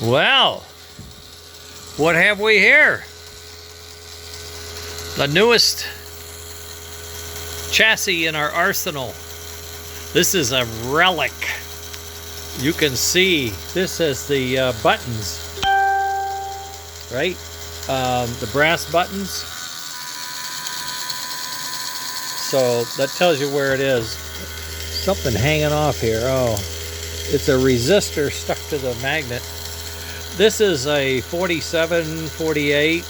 Well, what have we here? The newest chassis in our arsenal. This is a relic. You can see this has the buttons, right? The brass buttons. So that tells you where it is. Something hanging off here. Oh, it's a resistor stuck to the magnet. This is a 47, 48,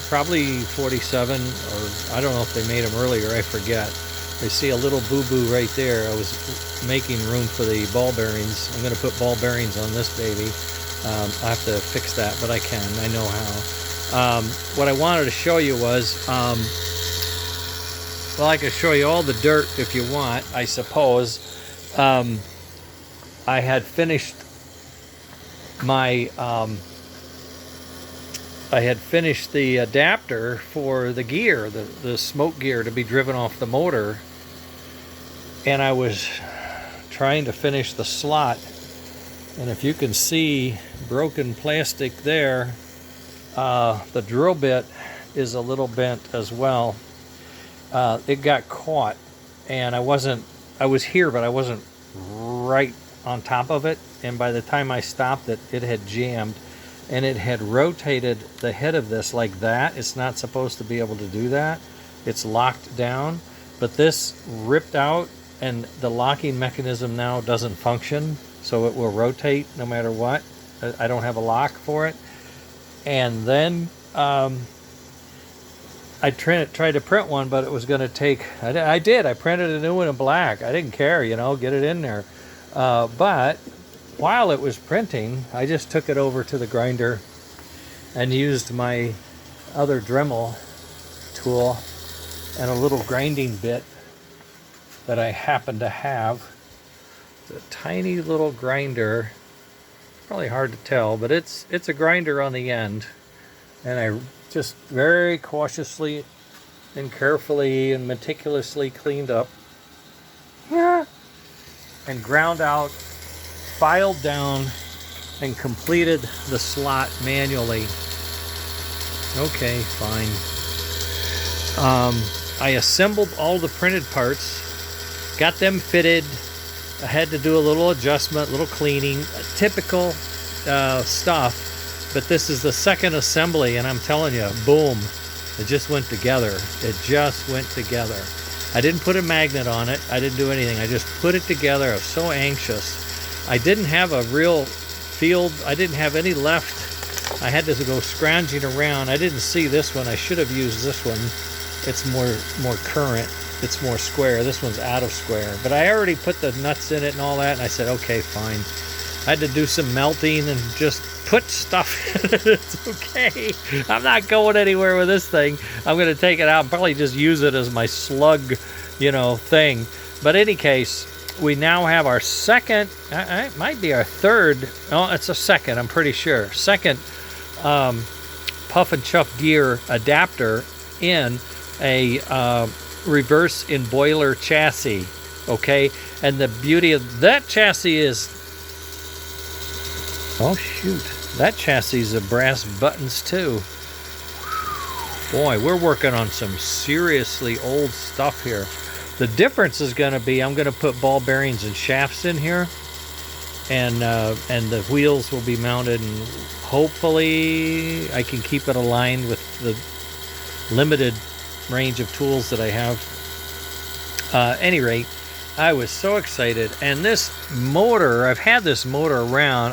probably 47, or I don't know if they made them earlier, I forget. I see a little boo-boo right there. I was making room for the ball bearings. I'm going to put ball bearings on this baby. I have to fix that, but I can. I know how. What I wanted to show you was, well, I could show you all the dirt if you want, I suppose. I had finished my I had finished the adapter for the gear, the smoke gear to be driven off the motor, and I was trying to finish the slot, and if you can see broken plastic there, the drill bit is a little bent as well. It got caught, and I was here, but I wasn't right on top of it, and by the time I stopped it, it had jammed, and it had rotated the head of this like that. It's not supposed to be able to do that. It's locked down, but this ripped out, and the locking mechanism now doesn't function, so it will rotate no matter what. I don't have a lock for it. And then I tried to print one, but it was going to take, I did. I printed a new one in black. I didn't care, you know, get it in there. But while it was printing, I just took it over to the grinder and used my other Dremel tool and a little grinding bit that I happen to have. It's a tiny little grinder. Probably hard to tell, but it's a grinder on the end. And I just very cautiously and carefully and meticulously cleaned up and ground out, filed down, and completed the slot manually. Okay, fine. I assembled all the printed parts, got them fitted. I had to do a little adjustment, little cleaning, typical stuff, but this is the second assembly, and I'm telling you, boom, it just went together. It just went together. I didn't put a magnet on it. I didn't do anything. I just put it together. I was so anxious. I didn't have a real field. I didn't have any left. I had to go scrounging around. I didn't see this one. I should have used this one. It's more current. It's more square. This one's out of square. But I already put the nuts in it and all that, and I said, okay, fine. I had to do some melting and just put stuff in it. It's okay. I'm not going anywhere with this thing. I'm going to take it out and probably just use it as my slug, thing. But in any case, we now have our second, it might be our third, oh, it's a second, I'm pretty sure. Second puff and chuff gear adapter in a reverse in boiler chassis, okay? And the beauty of that chassis is, oh shoot, that chassis is a brass buttons too. Boy, we're working on some seriously old stuff here. The difference is going to be, I'm going to put ball bearings and shafts in here, and the wheels will be mounted, and hopefully I can keep it aligned with the limited range of tools that I have. Any rate, I was so excited, and this motor, I've had this motor around.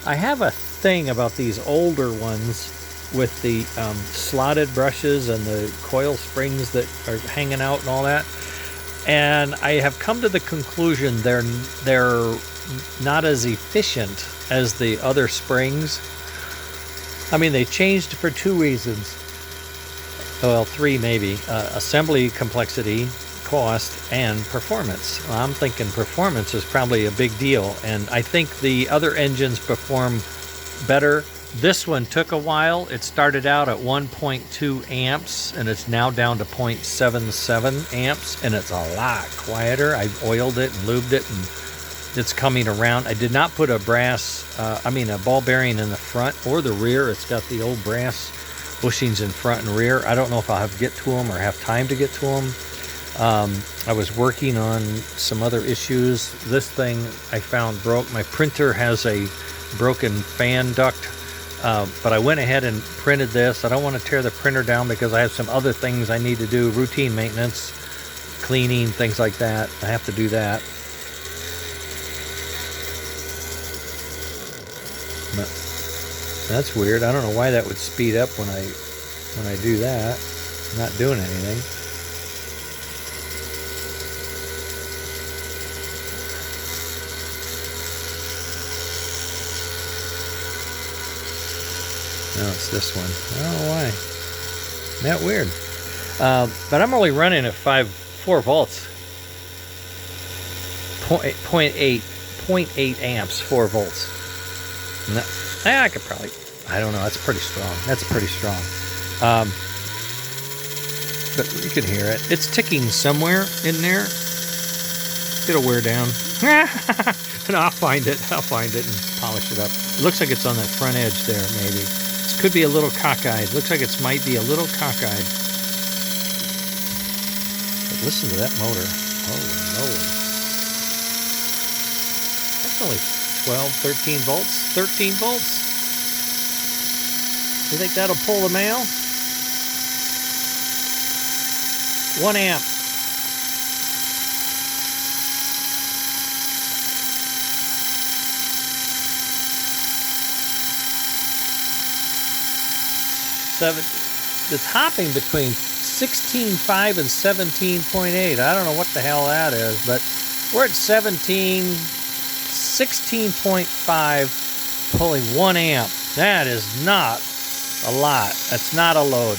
I have a thing about these older ones with the slotted brushes and the coil springs that are hanging out and all that, and I have come to the conclusion they're not as efficient as the other springs. I mean, they changed for two reasons. Well, three maybe. Assembly complexity, cost, and performance. Well, I'm thinking performance is probably a big deal, and I think the other engines perform better. This one took a while. It started out at 1.2 amps, and it's now down to 0.77 amps, and it's a lot quieter. I oiled it and lubed it and that's coming around. I did not put a a ball bearing in the front or the rear. It's got the old brass bushings in front and rear. I don't know if I'll have to get to them or have time to get to them. I was working on some other issues. This thing I found broke. My printer has a broken fan duct, but I went ahead and printed this. I don't want to tear the printer down because I have some other things I need to do, routine maintenance, cleaning, things like that. I have to do that. But that's weird. I don't know why that would speed up when I do that. I'm not doing anything. No, it's this one. I don't know why. Isn't that weird? But I'm only running at 4 volts. 0.8 amps, 4 volts. I could probably, I don't know, that's pretty strong. That's pretty strong. But you can hear it. It's ticking somewhere in there. It'll wear down. And I'll find it and polish it up. It looks like it's on that front edge there, maybe. It could be a little cockeyed. Looks like it might be a little cockeyed. But listen to that motor. Holy moly. That's only 12, 13 volts. 13 volts. You think that'll pull the mail? 1 amp. It's hopping between 16.5 and 17.8. I don't know what the hell that is, but we're at 16.5, pulling 1 amp. That is not a lot. That's not a load.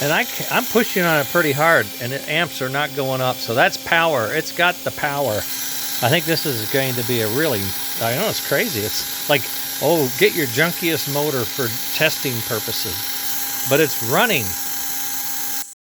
And I'm pushing on it pretty hard, and the amps are not going up. So that's power. It's got the power. I think this is going to be a really, I know it's crazy. It's like, oh, get your junkiest motor for testing purposes. But it's running.